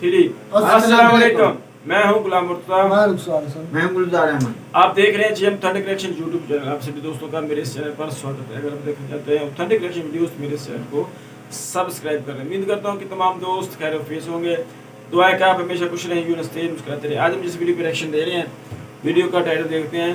3। अस्सलाम वालेकुम, मैं हूं गुलाम मुर्तजा। मैं गुलजार अहमद। आप देख रहे हैं GM authentic reaction YouTube channel. आप सभी दोस्तों का मेरे इस चैनल पर स्वागत है। अगर आप देखना चाहते हैं ऑथेंटिक रिएक्शन वीडियोस, मेरे इस चैनल को सब्सक्राइब करें। उम्मीद करता हूं कि तमाम दोस्त खैर फेस होंगे। दुआ है कि आप हमेशा खुश रहें, यूं हंसते मुस्कुराते रहें। आज हम जिस वीडियो पर रिएक्शन दे रहे हैं, वीडियो का टाइटल देखते हैं,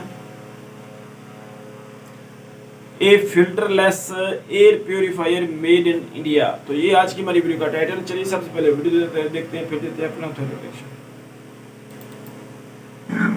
a filterless air purifier made in India. तो ये आज की हमारी वीडियो का टाइटल। चलिए सबसे पहले वीडियो देखते हैं, फिर देते हैं अपना ऑथेंटिक रिएक्शन।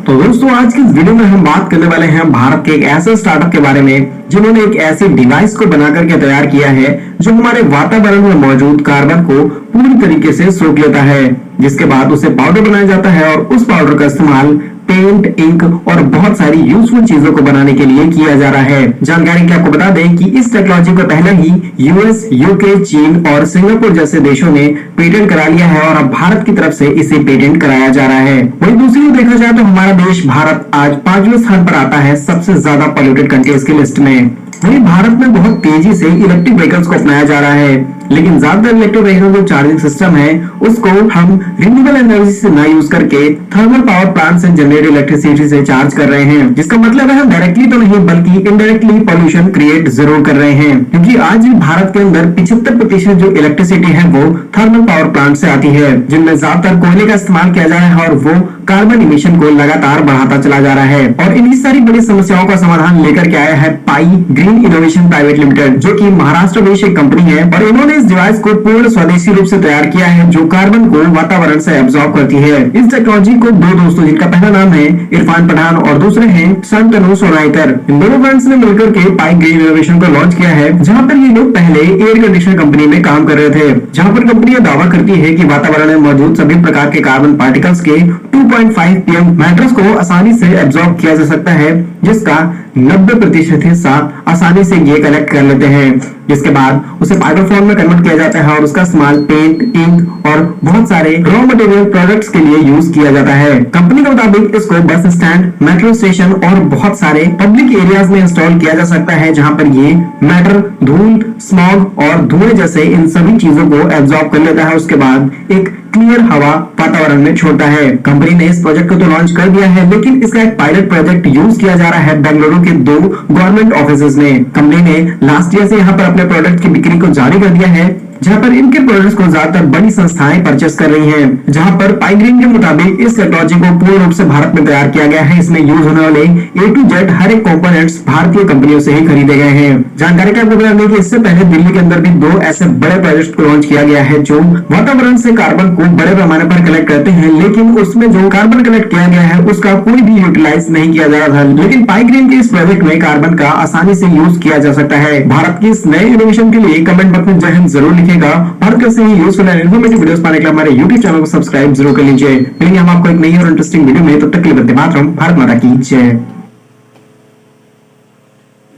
तो दोस्तों आज की इस वीडियो में हम बात करने वाले हैं भारत के एक ऐसे स्टार्टअप के बारे में जिन्होंने एक ऐसी डिवाइस को बना करके तैयार किया है जो हमारे वातावरण में मौजूद कार्बन को पूरी तरीके से सोख लेता है, जिसके बाद उसे पाउडर बनाया जाता है और उस पाउडर का इस्तेमाल पेंट, इंक और बहुत सारी यूजफुल चीजों को बनाने के लिए किया जा रहा है। जानकारी के आपको बता दें कि इस टेक्नोलॉजी को पहले ही यूएस, यूके, चीन और सिंगापुर जैसे देशों ने पेटेंट करा लिया है और अब भारत की तरफ से इसे पेटेंट कराया जा रहा है। वहीं दूसरी ओर देखा जाए तो हमारा देश भारत आज 5वें स्थान पर आता है सबसे ज्यादा पॉल्यूटेड कंट्रीज की लिस्ट में। वहीं भारत में बहुत तेजी से इलेक्ट्रिक व्हीकल्स को अपनाया जा रहा है, लेकिन ज्यादातर इलेक्ट्रिक व्हीकल जो चार्जिंग सिस्टम है उसको हम रिन्यूएबल एनर्जी से ना यूज करके थर्मल पावर प्लांट से जनरेट इलेक्ट्रिसिटी से चार्ज कर रहे हैं, जिसका मतलब है हम डायरेक्टली तो नहीं बल्कि इनडायरेक्टली पॉल्यूशन क्रिएट जरूर कर रहे हैं, क्योंकि आज भी भारत के अंदर 75% जो इलेक्ट्रिसिटी है वो थर्मल पावर प्लांट से आती है, जिनमें ज्यादातर कोयले का इस्तेमाल किया जा रहा है और वो कार्बन इमिशन को लगातार बढ़ाता चला जा रहा है। और इन्हीं सारी बड़ी समस्याओं का समाधान लेकर के आया है पाई ग्रीन इनोवेशन प्राइवेट लिमिटेड, जो कि महाराष्ट्र बेस्ड एक कंपनी है और इन्होंने इस डिवाइस को पूर्ण स्वदेशी रूप से तैयार किया है जो कार्बन को वातावरण से एब्जॉर्ब करती है। इस टेक्नोलॉजी को दो दोस्तों, जिनका पहला नाम है इरफान पठान और दूसरे हैं शांतनु सोनाइकर, इन दोनों फ्रेंड्स ने मिलकर के पाई ग्रीन इनोवेशन को लॉन्च किया है, जहां पर ये लोग पहले एयर कंडीशनर कंपनी में काम कर रहे थे, जहां पर कंपनियां दावा करती है कि वातावरण में मौजूद सभी प्रकार के कार्बन पार्टिकल्स के 2.5 pm मैटर्स को आसानी से एब्जॉर्ब किया जा सकता है, जिसका 90% हिस्सा आसानी से ये कलेक्ट कर लेते हैं, जिसके बाद उसे पाउडर फॉर्म में कन्वर्ट किया जाता है और उसका इस्तेमाल पेंट, इंक और बहुत सारे रॉ मटेरियल प्रोडक्ट्स के लिए यूज किया जाता है। कंपनी के मुताबिक इसको बस स्टैंड, मेट्रो स्टेशन और बहुत सारे पब्लिक एरियाज में इंस्टॉल किया जा सकता है, जहां पर ये मैटर धूल, स्मॉग और धुएं जैसे इन सभी चीजों को एब्जॉर्ब कर लेता है, उसके बाद एक क्लियर हवा वातावरण में छोड़ता है। कंपनी ने इस प्रोजेक्ट को तो लॉन्च कर दिया है, लेकिन इसका एक पायलट प्रोजेक्ट यूज किया जा रहा है बेंगलुरु के 2 गवर्नमेंट ऑफिसेज में। कंपनी ने लास्ट ईयर से यहाँ पर अपने प्रोडक्ट की बिक्री को जारी कर दिया है, जहां पर इनके प्रोडक्ट्स को ज्यादातर बड़ी संस्थाएं परचेस कर रही हैं, जहां पर पाईग्रीन के मुताबिक इस टेक्नोलॉजी को पूर्ण रूप से भारत में तैयार किया गया है। इसमें यूज होने वाले A to Z हर एक कंपोनेंट्स भारतीय कंपनियों से ही खरीदे गए हैं। जानकारी का आपको बता दें कि इससे पहले दिल्ली के अंदर भी 2 ऐसे बड़े प्रोजेक्ट को लॉन्च किया गया है जो वातावरण से कार्बन को बड़े पैमाने पर कलेक्ट करते हैं, लेकिन उसमें जो कार्बन कलेक्ट किया गया है उसका कोई भी यूटिलाइज नहीं किया जा रहा था। लेकिन पाईग्रीन के इस प्रोजेक्ट में कार्बन का आसानी से यूज किया जा सकता है। भारत की इस नए इनोवेशन के लिए कमेंट बॉक्स में जय हिंद जरूर लिखेगा। भारत के ऐसे ही यूजफुल एंड इन्फॉर्मेटिव वीडियोस पाने के लिए हमारे YouTube चैनल को सब्सक्राइब जरूर कर लीजिए। मिलेंगे हम आपको एक नई और इंटरेस्टिंग वीडियो में, तब तक के लिए वंदे मातरम, भारत माता की जय।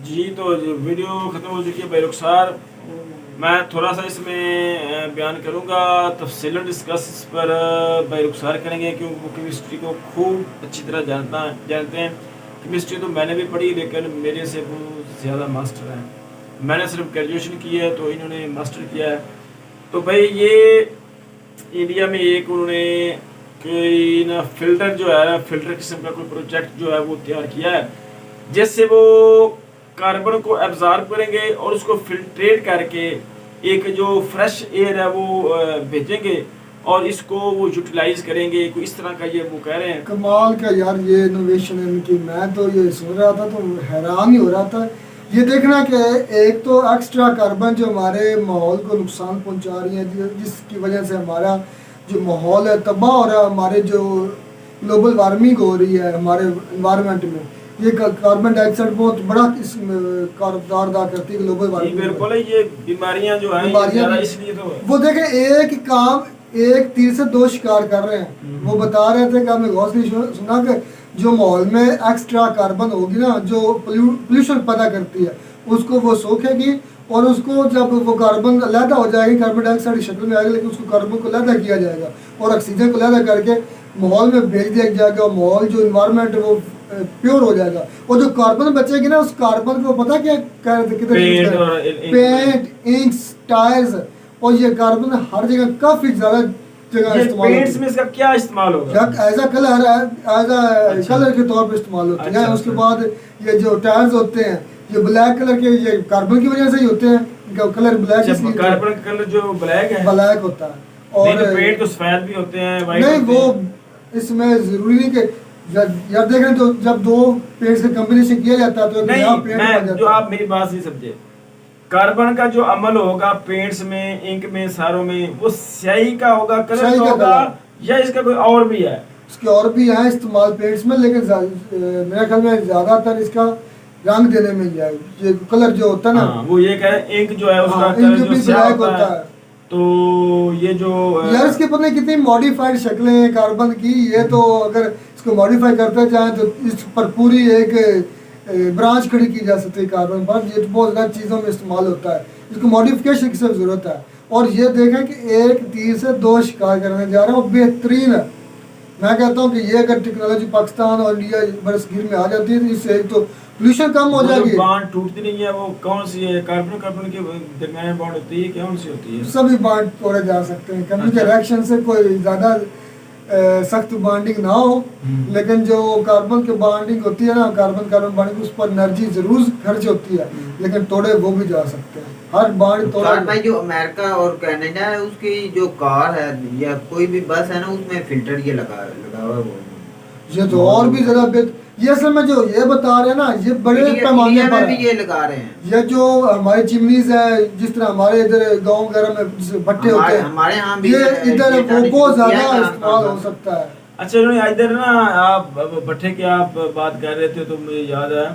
जी तो वीडियो खत्म हो चुकी है भाई रुखसार। मैं थोड़ा सा इसमें बयान करूंगा, तफसीलन डिस्कस इस पर भाई रुखसार करेंगे, क्योंकि वो केमिस्ट्री को खूब अच्छी तरह जानते हैं। केमिस्ट्री तो मैंने भी पढ़ी, लेकिन मेरे से वो ज़्यादा मास्टर हैं। मैंने सिर्फ ग्रेजुएशन की है, तो इन्होंने मास्टर किया है। तो भाई ये इंडिया में एक उन्होंने कोई ना फिल्टर जो है ना, फिल्टर किस्म का कोई प्रोजेक्ट जो है वो तैयार किया है, जिससे वो कार्बन को एब्जॉर्ब करेंगे और उसको फिल्ट्रेट करके एक जो फ्रेश एयर है वो भेजेंगे और इसको वो यूटिलाइज करेंगे। कोई इस तरह का ये वो कह रहे हैं। कमाल का यार ये इनोवेशन है इनकी। मैं तो ये सुन रहा था तो हैरान ही हो रहा था। ये देखना कि एक तो एक्स्ट्रा कार्बन जो हमारे माहौल को नुकसान पहुंचा रही है, जिसकी वजह से हमारा जो माहौल है तबाह हो रहा है, हमारे जो ग्लोबल वार्मिंग हो रही है हमारे इन्वायरमेंट में, ये कार्बन डाइऑक्साइड बहुत बड़ा इस किरदार अदा करती है ग्लोबल वार्मिंग। बिल्कुल, ये बीमारियां जो हैं इसलिए तो वो देखें एक काम एक तीर से 2 शिकार कर रहे हैं। वो बता रहे थे कि हमने गौर से सुना कि जो माहौल में एक्स्ट्रा कार्बन होगी ना, जो पोल्यूशन पैदा करती है, उसको वो सोखेगी और उसको जब वो कार्बन अलहदा हो जाएगी, कार्बन डाइऑक्साइड की शक्ल में आएगी, लेकिन उसको कार्बन को अलहदा किया जाएगा और ऑक्सीजन को अलहदा करके माहौल में भेज दिया जाएगा। और माहौल जो इन्वायरमेंट है वो प्योर हो जाएगा। और जो कार्बन बचेगी ना, उस कार्बन को पता क्या पेंट, इंक्स, टायर्स, और ये कार्बन हर जगह काफ़ी ज़्यादा जगह ये इस्तेमाल पेंट्स होती में इसका क्या इस्तेमाल होगा? है। एज अ कलर है, एज अ कलर के तौर पे इस्तेमाल होती है। अच्छा, उसके अच्छा। बाद ये जो टायर्स होते हैं ये ब्लैक कलर के, ये कार्बन की वजह से ही होते हैं, इनका कलर ब्लैक जब कार्बन का कलर जो ब्लैक है, ब्लैक होता है। नहीं और तो पेंट तो सफेद भी होते हैं, व्हाइट नहीं, होते वो हैं। इसमें जरूरी नहीं कि यार देख रहे हैं, तो जब दो पेंट्स का कॉम्बिनेशन किया जाता है तो एक नया नहीं, पेंट बन मैं जो जाता आप मेरी बात नहीं समझे, कार्बन का जो अमल होगा पेंट्स में, इंक में, सारों में, वो स्याही का होगा, कलर स्याही का का होगा, कलर। या इसका कोई और भी है? इसके और भी हैं इस्तेमाल पेंट्स में, लेकिन मेरे ख्याल में ज्यादातर इसका रंग देने में ही है। ये कलर जो होता है ना, हाँ, वो ये कह रहे हैं इंक जो है उसका हाँ, कलर इंक जो भी स्याह ब्लैक होता है। तो ये जो यार इसके पता नहीं कितनी मॉडिफाइड शक्लें हैं कार्बन की। ये तो अगर इसको मॉडिफाई करते जाएं तो इस पर पूरी एक ब्रांच खड़ी की जा सकती है कार्बन पर। ये तो बहुत ज़्यादा चीज़ों में इस्तेमाल होता है, इसको मॉडिफिकेशन की सिर्फ ज़रूरत है। और ये देखें कि एक तीर से दो शिकार करने जा रहे हैं, वो बेहतरीन है। मैं कहता हूँ कि ये अगर टेक्नोलॉजी पाकिस्तान और इंडिया बरसगीर में आ जाती है तो इससे एक तो पोल्यूशन कम हो वो जो जाएगी। बांड टूटती नहीं है, वो कौन सी है? कार्बन कार्बन के दरमियान में बॉन्ड होती है, कौन सी होती है? सभी बांड तोड़े जा सकते हैं, केमिकल अच्छा। रिएक्शन से कोई ज़्यादा सख्त बॉन्डिंग ना हो। लेकिन जो कार्बन की बॉन्डिंग होती है ना, कार्बन कार्बन बॉन्डिंग, उस पर एनर्जी जरूर खर्च होती है, लेकिन तोड़े वो भी जा सकते हैं। हर बॉन्ड तोड़ा सर भाई, जो अमेरिका और कनाडा है उसकी जो कार है या कोई भी बस है ना, उसमें फिल्टर ये लगा हुआ है वो। ये तो और भी ज्यादा ये असल में जो ये बता रहे हैं ना, ये बड़े पैमाने इंडिया पर में भी है। ये लगा रहे हैं। ये जो हमारे चिमनीज है, जिस तरह हमारे इधर गांव वगैरह में जैसे भट्टे होते हैं, हमारे यहाँ भी ये इधर वो बहुत ज्यादा काम इस्तेमाल हो करता है। सकता है। अच्छा, इन्होंने इधर ना, आप भट्टे की आप बात कर रहे थे तो मुझे याद है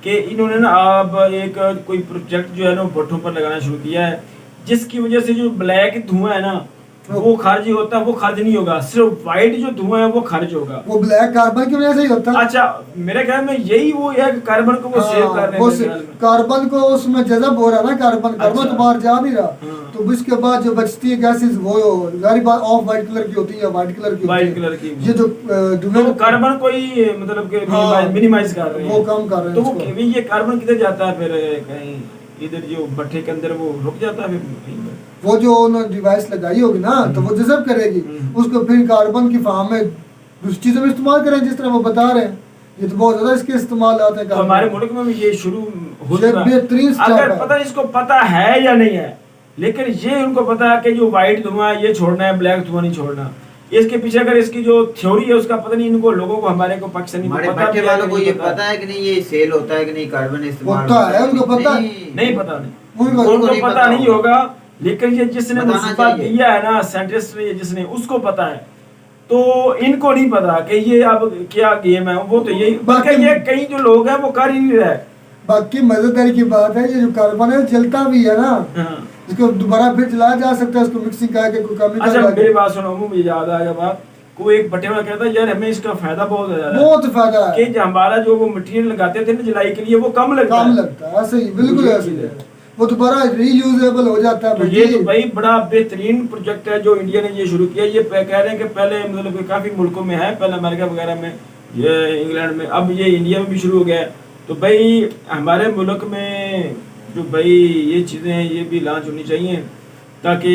कि इन्होंने ना आप एक कोई प्रोजेक्ट जो है ना भट्टों पर लगाना शुरू किया है, जिसकी वजह से जो ब्लैक धुआं है ना वो खारिज होता है, वो खारिज नहीं होगा, सिर्फ व्हाइट जो धुआं है वो खारिज होगा। वो ब्लैक कार्बन की वजह से ही होता है। अच्छा, मेरे ख्याल में यही वो है कि कार्बन को वो सेव कर रहे वो हैं मेरे ख्याल में। कार्बन को उसमें जज़ब हो रहा है ना, कार्बन अच्छा। तो बाहर जा नहीं रहा। हाँ। तो इसके बाद जो बचती है गैसेस वो जारी बात ऑफ वाइट कलर की होती है, व्हाइट कलर की व्हाइट होती है। कलर की। ये जो तो कार्बन को ही मतलब कि हाँ, मिनिमाइज कर रहे हैं, वो कम कर रहे हैं तो वो इसको। ये कार्बन किधर जाता है फिर? कहीं इधर जो भट्टे के अंदर वो रुक जाता है फिर कहीं पर? वो जो उन्होंने डिवाइस लगाई होगी ना, तो वो जज़ब करेगी उसको, फिर कार्बन की फार्म में दूसरी चीजों में इस्तेमाल करें, जिस तरह वो बता रहे हैं। ये तो बहुत ज्यादा इसके इस्तेमाल आते हैं तो कार्बन। हमारे मुल्क में भी ये शुरू हो ये चुका है। बेहतरीन स्टेप अगर है। पता नहीं इसको पता है या नहीं है, लेकिन ये उनको पता है कि जो व्हाइट धुआं है ये छोड़ना है, ब्लैक धुआं नहीं छोड़ना। इसके पीछे अगर इसकी जो थ्योरी है उसका पता नहीं इनको लोगों को, हमारे को पाकिस्तानी को हमारे पता भट्टे भी है वालों कि को नहीं ये पता है कि नहीं, ये सेल होता है कि नहीं, कार्बन इस्तेमाल होता है, उनको पता है। नहीं पता नहीं, उनको उनको पता नहीं होगा, लेकिन ये जिसने बताना मुसीबत चाहिए। दिया है ना, साइंटिस्ट ने, जिसने, उसको पता है। तो इनको नहीं पता कि ये अब क्या गेम है। वो तो यही, बल्कि ये कई जो लोग हैं वो कर ही नहीं रहे। बाकी मजेदारी की बात है, ये जो कार्बन है जलता भी है ना, हाँ। इसको दोबारा फिर जलाया जा सकता है, उसको मिक्सिंग करके कोई केमिकल अच्छा, लगा के। मेरी बात सुनो, मुझे याद आ गया बात। कोई एक भट्टे वाला कहता है यार हमें इसका फायदा बहुत ज्यादा है, बहुत फायदा कि है, जो हमारा जो वो मटेरियल लगाते थे ना जलाई के लिए वो कम लगता काम है। लगता है। ऐसे ही, बिल्कुल ये ऐसे ही चीज़ है। वो दोबारा रीयूजेबल हो जाता है। तो ये तो भाई बड़ा बेहतरीन प्रोजेक्ट है जो इंडिया ने ये शुरू किया। ये कह रहे हैं कि पहले मतलब कि काफी मुल्कों में है, पहले अमेरिका वगैरह में, ये इंग्लैंड में, अब ये इंडिया में भी शुरू हो गया है। तो भाई हमारे मुल्क में जो भाई ये चीज़ें हैं ये भी लॉन्च होनी चाहिए, ताकि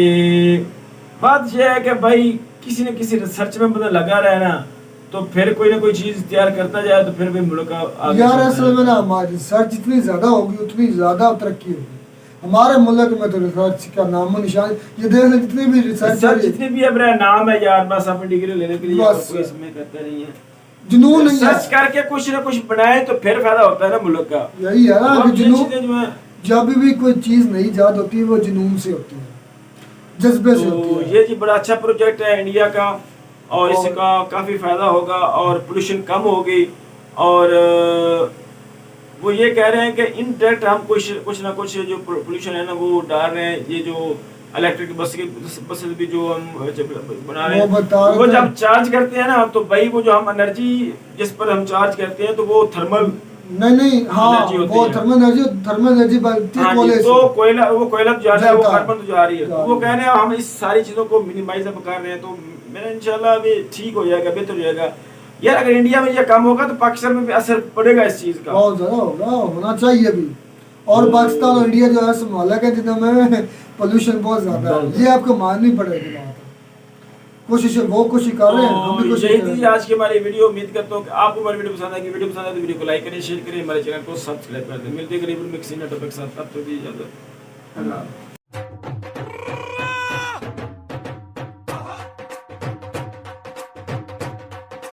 बात यह है कि भाई किसी न किसी रिसर्च में बंदा लगा रहे ना, तो फिर कोई ना कोई चीज़ तैयार करता जाए तो फिर भी मुल्क आगे यार चलता असल है। में ना हमारी रिसर्च जितनी ज्यादा होगी उतनी ज्यादा तरक्की होगी। हमारे मुल्क में तो रिसर्च का नामो निशान, ये देख ले जितनी भी रिसर्च सर जितने भी अब नाम है यार, बस अपनी डिग्री लेने के लिए और बस। कोई इसमें करता नहीं है। जुनून नहीं सर्च है। करके कुछ ना कुछ बनाए तो फिर फायदा होता है ना मुल्क का। यही है ना तो कि अब ये जुनून, चीजें जो है, जब भी कोई चीज नहीं ईजाद होती है वो जुनून से होती है, जज्बे से तो होती है। ये जी बड़ा अच्छा प्रोजेक्ट है इंडिया का, और इसका काफी फायदा होगा और पोल्यूशन कम होगी। और वो ये कह रहे हैं कि इनडायरेक्ट हम कुछ ना कुछ जो पोल्यूशन है ना वो डाल रहे हैं। ये जो इलेक्ट्रिक बसेस भी जो हम बना रहे वो बता हैं, रहे वो थे। जब चार्ज करते हैं ना तो भाई वो जो हम एनर्जी जिस पर हम चार्ज करते हैं तो वो थर्मल नहीं हाँ, एनर्जी होती वो है। थर्मल एनर्जी बनती है हाँ कोयले जी, से। तो वो कोयला तो जा रहा है, वो जलता है। कार्बन तो जा रही है। जा वो रही कह रहे हैं हम इस सारी चीजों को मिनिमाइज अब कर रहे हैं, तो मेरा इंशाल्लाह अभी ठीक हो जाएगा, बेहतर हो जाएगा। यार अगर इंडिया में ये काम होगा तो पाकिस्तान में भी असर पड़ेगा इस चीज का। बहुत ज्यादा होगा, होना चाहिए भी। और पाकिस्तान और इंडिया जो है संभाला के दिनों में पोल्यूशन बहुत ज्यादा है, ये आपको माननी पड़ेगी बात। कोशिश वो कोशिश कर रहे हैं, हम भी तो कोशिश यही कर रहे थी हैं। आज की हमारी वीडियो। उम्मीद करता हूँ कि आपको हमारी वीडियो पसंद आएगी। वीडियो पसंद आए तो वीडियो को लाइक करें, शेयर करें, हमारे चैनल को सब्सक्राइब कर दें। मिलते हैं करीब मिक्सिंग नेटवर्क के साथ, तब तक दी इजाजत। अल्लाह।